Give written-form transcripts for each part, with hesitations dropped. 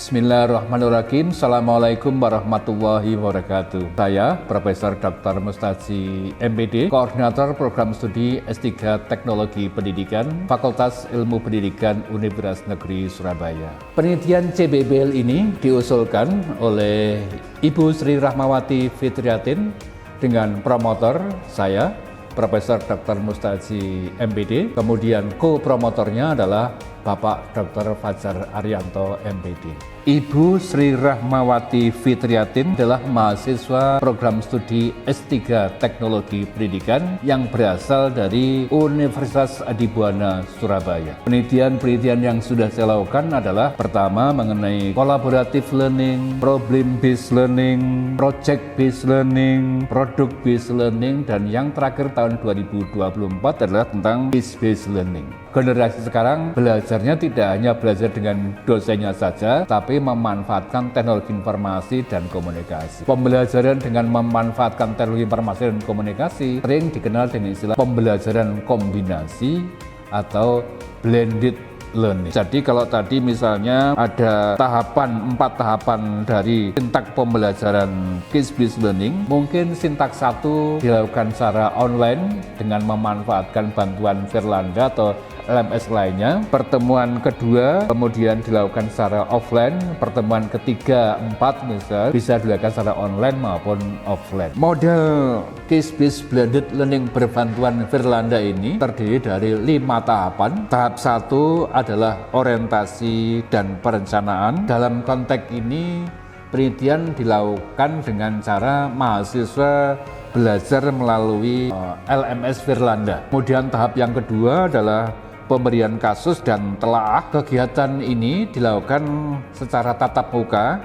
Bismillahirrahmanirrahim. Assalamualaikum warahmatullahi wabarakatuh. Saya Profesor Dr. Mustaji MPD, Koordinator Program Studi S3 Teknologi Pendidikan, Fakultas Ilmu Pendidikan Universitas Negeri Surabaya. Penelitian CBBL ini diusulkan oleh Ibu Sri Rahmawati Fitriyatin dengan promotor saya, Profesor Dr. Mustaji MPD, kemudian co-promotornya adalah Bapak Dr. Fajar Arianto MPD. Ibu Sri Rahmawati Fitriyatin adalah mahasiswa program studi S3 Teknologi Pendidikan yang berasal dari Universitas Adibuana Surabaya. Penelitian yang sudah saya lakukan adalah pertama mengenai collaborative learning, problem based learning, project based learning, product based learning, dan yang terakhir tahun 2024 adalah tentang case based learning. Generasi sekarang belajarnya tidak hanya belajar dengan dosennya saja, tapi memanfaatkan teknologi informasi dan komunikasi. Pembelajaran dengan memanfaatkan teknologi informasi dan komunikasi sering dikenal dengan istilah pembelajaran kombinasi atau blended learning. Jadi kalau tadi misalnya ada 4 tahapan dari sintak pembelajaran case-based learning, mungkin sintak 1 dilakukan secara online dengan memanfaatkan bantuan Firlanda atau LMS lainnya. Pertemuan kedua kemudian dilakukan secara offline, pertemuan ketiga, 4 misal bisa dilakukan secara online maupun offline. Model case-based blended learning berbantuan Firlanda ini terdiri dari 5 tahapan. Tahap 1 adalah orientasi dan perencanaan. Dalam konteks ini penelitian dilakukan dengan cara mahasiswa belajar melalui LMS Firlanda. Kemudian tahap yang kedua adalah pemberian kasus dan telaah. Kegiatan ini dilakukan secara tatap muka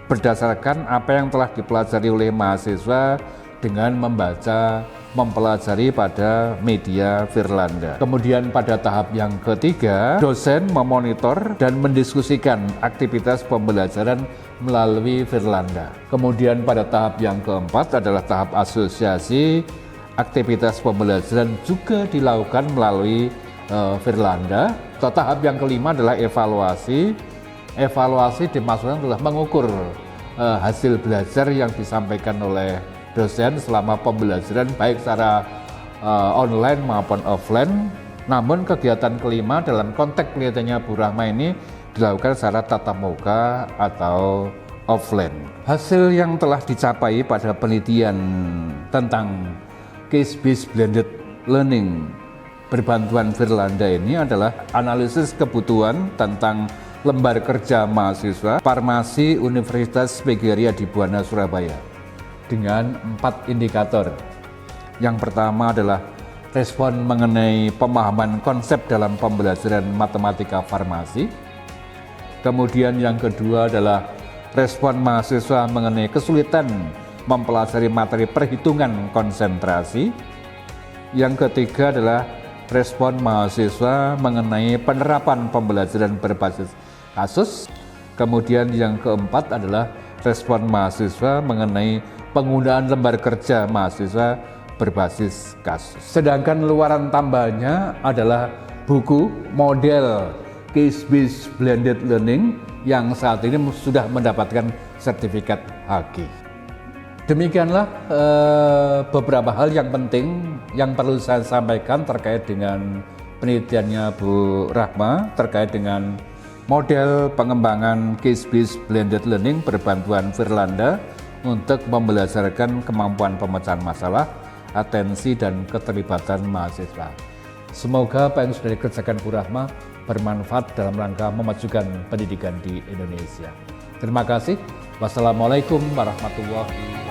berdasarkan apa yang telah dipelajari oleh mahasiswa dengan mempelajari pada media Firlanda. Kemudian pada tahap yang ketiga, dosen memonitor dan mendiskusikan aktivitas pembelajaran melalui Firlanda. Kemudian pada tahap yang keempat adalah tahap asosiasi. Aktivitas pembelajaran juga dilakukan melalui Firlanda. Tahap yang kelima adalah evaluasi. Evaluasi dimaksudkan adalah mengukur hasil belajar yang disampaikan oleh dosen selama pembelajaran baik secara online maupun offline. Namun kegiatan kelima dalam konteks penelitiannya Bu Rahma ini dilakukan secara tatap muka atau offline. Hasil yang telah dicapai pada penelitian tentang case-based blended learning berbantuan Firlanda ini adalah analisis kebutuhan tentang lembar kerja mahasiswa Farmasi Universitas PGRI Adibuana Surabaya dengan 4 indikator. Yang pertama adalah respon mengenai pemahaman konsep dalam pembelajaran matematika farmasi. Kemudian yang kedua adalah respon mahasiswa mengenai kesulitan mempelajari materi perhitungan konsentrasi. Yang ketiga adalah respon mahasiswa mengenai penerapan pembelajaran berbasis kasus. Kemudian yang keempat adalah respon mahasiswa mengenai penggunaan lembar kerja mahasiswa berbasis kasus. Sedangkan luaran tambahannya adalah buku model case-based blended learning yang saat ini sudah mendapatkan sertifikat HG. Demikianlah beberapa hal yang penting yang perlu saya sampaikan terkait dengan penelitiannya Bu Rahma terkait dengan model pengembangan case-based blended learning berbantuan Firlanda untuk membelajarkan kemampuan pemecahan masalah, atensi, dan keterlibatan mahasiswa. Semoga apa yang sudah dikerjakan Bu Rahma bermanfaat dalam rangka memajukan pendidikan di Indonesia. Terima kasih. Wassalamualaikum warahmatullahi wabarakatuh.